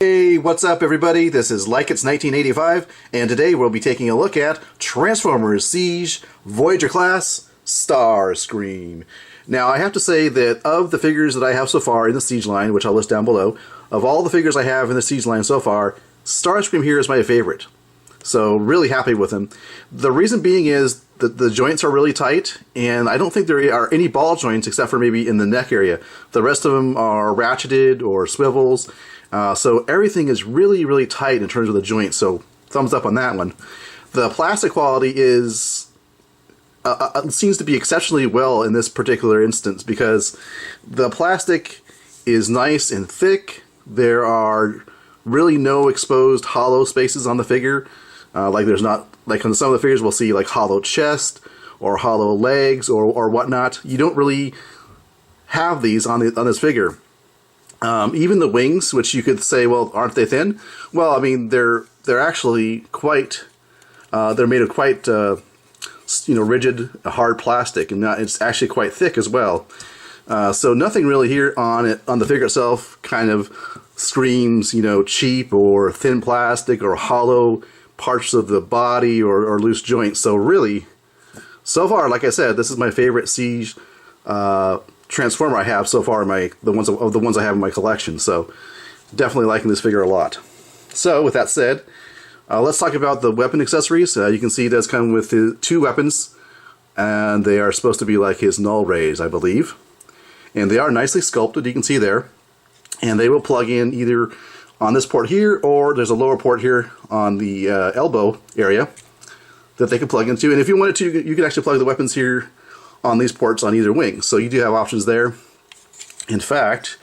Hey, what's up everybody? This is Likeits1985, and today we'll be taking a look at Transformers Siege Voyager Class Starscream. Now I have to say that of the figures that I have so far in the Siege line, which I'll list down below, of all the figures I have in the Siege line so far, Starscream here is my favorite. So really happy with him. The reason being is that the joints are really tight, and I don't think there are any ball joints except for maybe in the neck area. The rest of them are ratcheted or swivels. So everything is really, really tight in terms of the joints, so thumbs up on that one. The plastic quality is seems to be exceptionally well in this particular instance because the plastic is nice and thick. There are really no exposed hollow spaces on the figure. Like there's not, like on some of the figures we'll see like hollow chest or hollow legs or whatnot. You don't really have these on this figure. Even the wings, which you could say, well, aren't they thin? Well, I mean, they're actually quite, they're made of quite, rigid, hard plastic, and it's actually quite thick as well. So nothing really here on the figure itself kind of screams, cheap or thin plastic or hollow parts of the body or loose joints. So really, so far, like I said, this is my favorite Siege Transformer I have so far in the ones I have in my collection. So definitely liking this figure a lot. So with that said, let's talk about the weapon accessories. You can see it does come with two weapons, and they are supposed to be like his null rays, I believe. And they are nicely sculpted, you can see there. And they will plug in either on this port here, or there's a lower port here on the elbow area that they can plug into. And if you wanted to, you can actually plug the weapons here on these ports on either wing. So you do have options there. In fact,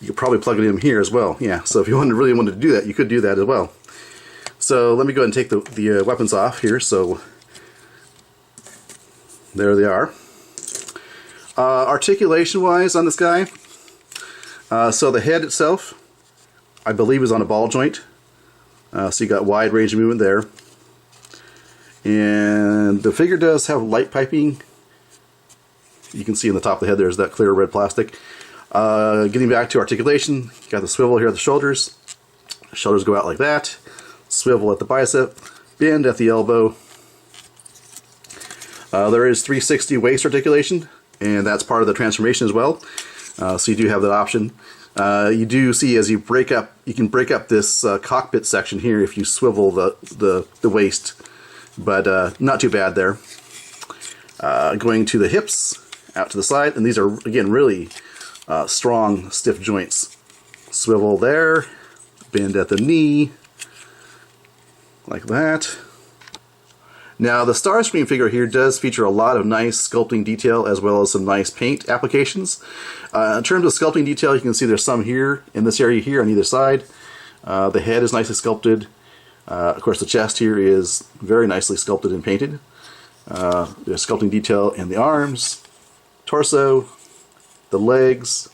you could probably plug it in here as well. Yeah, so if you really wanted to do that, you could do that as well. So let me go ahead and take the weapons off here. So there they are. Articulation-wise on this guy, so the head itself, I believe, is on a ball joint. So you got wide range of movement there. And the figure does have light piping. You can see in the top of the head there's that clear red plastic. Getting back to articulation, you got the swivel here at the shoulders. Shoulders go out like that. Swivel at the bicep. Bend at the elbow. There is 360 waist articulation, and that's part of the transformation as well. So you do have that option. You do see as you can break up this cockpit section here if you swivel the waist, but not too bad there. Going to the hips, out to the side, and these are again really strong, stiff joints. Swivel there, bend at the knee, like that. Now the Starscream figure here does feature a lot of nice sculpting detail as well as some nice paint applications. In terms of sculpting detail, you can see there's some here in this area here on either side. The head is nicely sculpted. Of course the chest here is very nicely sculpted and painted. There's sculpting detail in the arms, torso, the legs.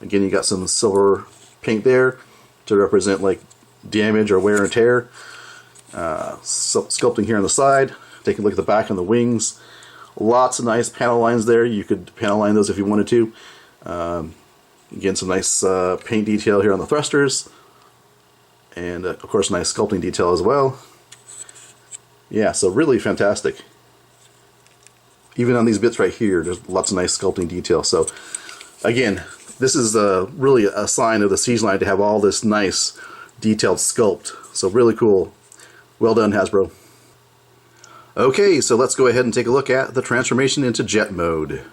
Again, you got some silver paint there to represent like damage or wear and tear. Sculpting here on the side. Take a look at the back and the wings. Lots of nice panel lines there. You could panel line those if you wanted to. Again, some nice paint detail here on the thrusters. And of course nice sculpting detail as well. Yeah, so really fantastic. Even on these bits right here, there's lots of nice sculpting detail. So again, this is really a sign of the Siege line to have all this nice detailed sculpt. So really cool. Well done, Hasbro. Okay, so let's go ahead and take a look at the transformation into jet mode.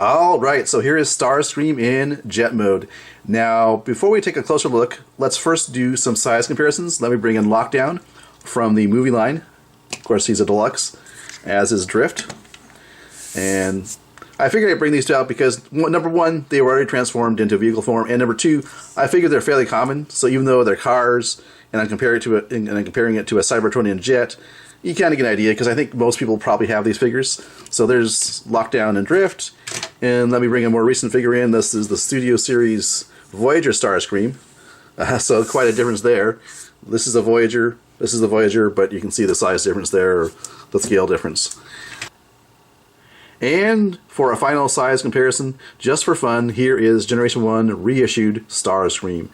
Alright, so here is Starscream in jet mode. Now, before we take a closer look, let's first do some size comparisons. Let me bring in Lockdown from the movie line. Of course, he's a deluxe, as is Drift. And I figured I'd bring these two out because, number one, they were already transformed into vehicle form, and number two, I figured they're fairly common, so even though they're cars, and I'm comparing it to a Cybertronian jet, you kind of get an idea, because I think most people probably have these figures. So there's Lockdown and Drift, and let me bring a more recent figure in. This is the Studio Series Voyager Starscream, so quite a difference there. This is a Voyager, this is the Voyager, but you can see the size difference there, or the scale difference. And for a final size comparison, just for fun, here is Generation 1 reissued Starscream.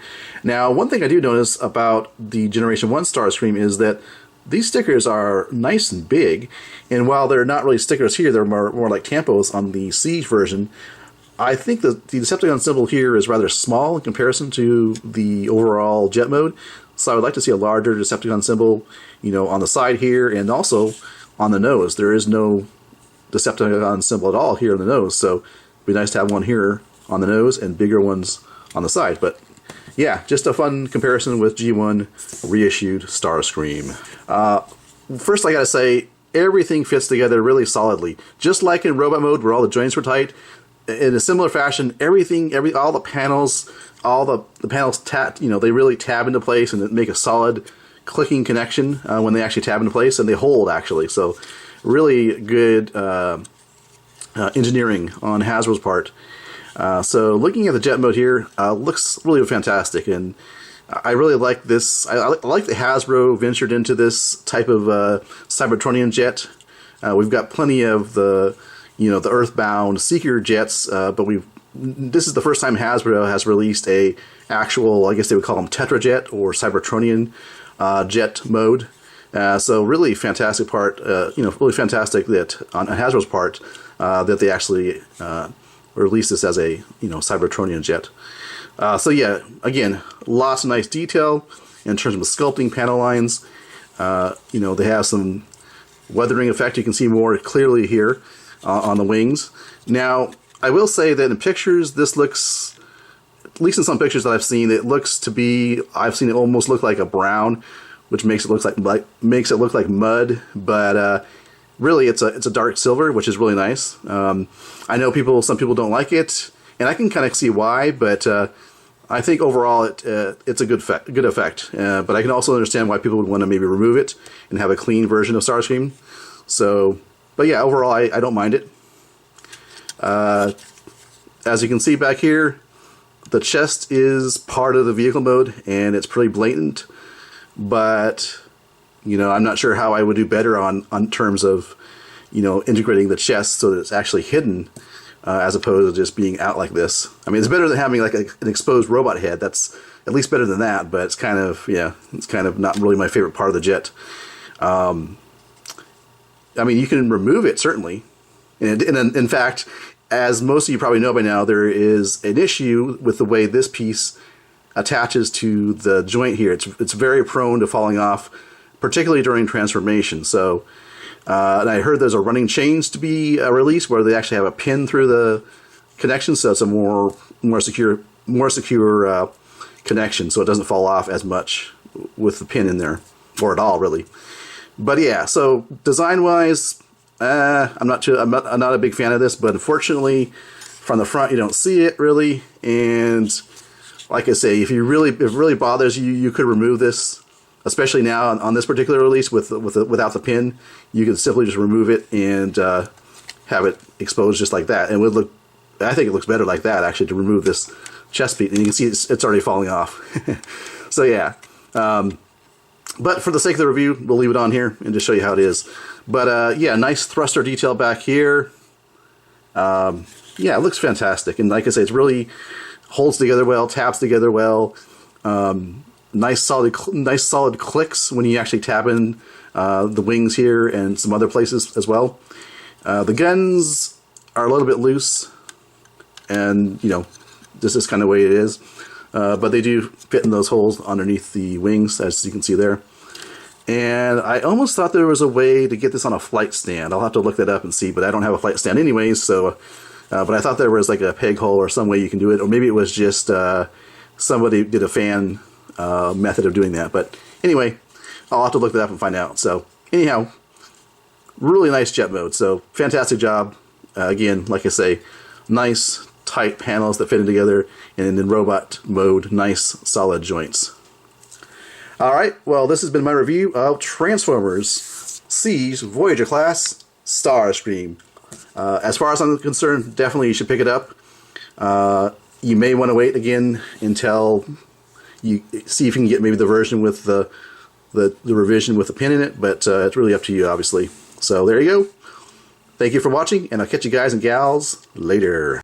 Now, one thing I do notice about the Generation 1 Starscream is that these stickers are nice and big, and while they're not really stickers here, they're more like tampos on the Siege version. I think the Decepticon symbol here is rather small in comparison to the overall jet mode, so I would like to see a larger Decepticon symbol, you know, on the side here, and also on the nose. There is no Decepticon symbol at all here on the nose, so it'd be nice to have one here on the nose and bigger ones on the side. But yeah, just a fun comparison with G1 reissued Starscream. First, I gotta say, everything fits together really solidly. Just like in robot mode, where all the joints were tight, in a similar fashion, all the panels, they really tab into place and make a solid clicking connection when they actually tab into place, and they hold actually. So, really good engineering on Hasbro's part. So looking at the jet mode here, looks really fantastic, and I really like this. I like that Hasbro ventured into this type of Cybertronian jet. We've got plenty of the Earthbound Seeker jets, but this is the first time Hasbro has released a actual, I guess they would call them Tetrajet or Cybertronian jet mode. So really fantastic part, really fantastic that on Hasbro's part that they actually released this as a Cybertronian jet. So yeah, again, lots of nice detail in terms of sculpting panel lines. They have some weathering effect. You can see more clearly here on the wings. Now, I will say that in pictures, this looks, at least in some pictures that I've seen, I've seen it almost look like a brown, which makes it look like mud, but really it's a dark silver, which is really nice. I know some people don't like it, and I can kind of see why, but I think overall it's a good effect. But I can also understand why people would want to maybe remove it and have a clean version of Starscream. So, but yeah, overall I don't mind it. As you can see back here, the chest is part of the vehicle mode, and it's pretty blatant. But I'm not sure how I would do better on terms of integrating the chest so that it's actually hidden, as opposed to just being out like this. I mean, it's better than having like an exposed robot head. That's at least better than that, but it's kind of not really my favorite part of the jet. I mean, you can remove it, certainly. And in fact, as most of you probably know by now, there is an issue with the way this piece attaches to the joint here. It's very prone to falling off, particularly during transformation. So, and I heard there's a running change to be released where they actually have a pin through the connection, so it's a more secure connection, so it doesn't fall off as much with the pin in there, or at all really. But yeah, so design-wise, I'm not a big fan of this, but unfortunately, from the front you don't see it really, and like I say, if it really bothers you, you could remove this, especially now on this particular release without the pin. You can simply just remove it and have it exposed just like that, and I think it looks better like that actually, to remove this chest piece, and you can see it's already falling off. So yeah, but for the sake of the review, we'll leave it on here and just show you how it is. But yeah, nice thruster detail back here. Yeah, it looks fantastic, and like I say, it's really holds together well, taps together well. Nice solid clicks when you actually tap in the wings here and some other places as well. The guns are a little bit loose, and this is kind of the way it is. But they do fit in those holes underneath the wings, as you can see there. And I almost thought there was a way to get this on a flight stand. I'll have to look that up and see, but I don't have a flight stand anyways, so but I thought there was like a peg hole or some way you can do it, or maybe it was just somebody did a fan method of doing that. But anyway, I'll have to look that up and find out. So anyhow, really nice jet mode. So fantastic job. Again, like I say, nice tight panels that fit in together, and in robot mode, nice solid joints. Alright, well, this has been my review of Transformers Siege Voyager Class Starscream. As far as I'm concerned, definitely you should pick it up. You may want to wait again until you see if you can get maybe the version with the revision with the pin in it, but it's really up to you, obviously. So there you go. Thank you for watching, and I'll catch you guys and gals later.